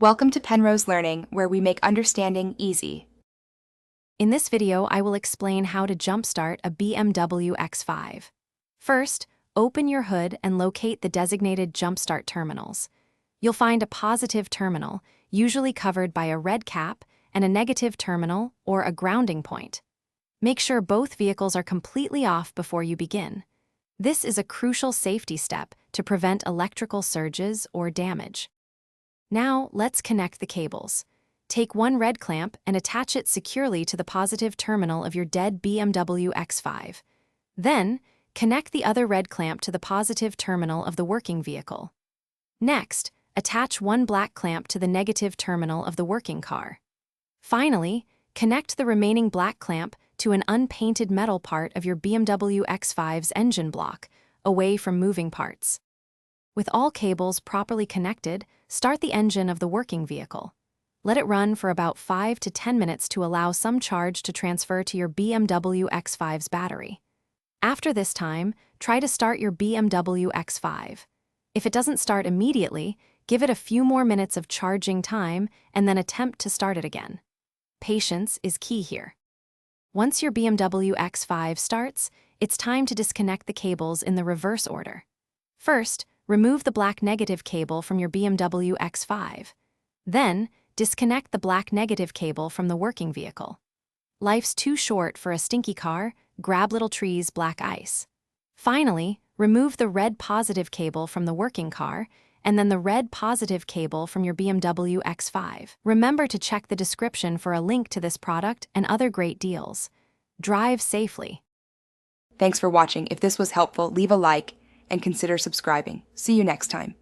Welcome to Penrose Learning, where we make understanding easy. In this video, I will explain how to jumpstart a BMW X5. First, open your hood and locate the designated jumpstart terminals. You'll find a positive terminal, usually covered by a red cap, and a negative terminal, or a grounding point. Make sure both vehicles are completely off before you begin. This is a crucial safety step to prevent electrical surges or damage. Now, let's connect the cables. Take one red clamp and attach it securely to the positive terminal of your dead BMW X5. Then, connect the other red clamp to the positive terminal of the working vehicle. Next, attach one black clamp to the negative terminal of the working car. Finally, connect the remaining black clamp to an unpainted metal part of your BMW X5's engine block, away from moving parts. With all cables properly connected, start the engine of the working vehicle. Let it run for about 5 to 10 minutes to allow some charge to transfer to your BMW X5's battery. After this time, try to start your BMW X5. If it doesn't start immediately, give it a few more minutes of charging time and then attempt to start it again. Patience is key here. Once your BMW X5 starts, it's time to disconnect the cables in the reverse order. First, remove the black negative cable from your BMW X5. Then, disconnect the black negative cable from the working vehicle. Life's too short for a stinky car, grab little trees, black ice. Finally, remove the red positive cable from the working car, and then the red positive cable from your BMW X5. Remember to check the description for a link to this product and other great deals. Drive safely. Thanks for watching. If this was helpful, leave a like and consider subscribing. See you next time.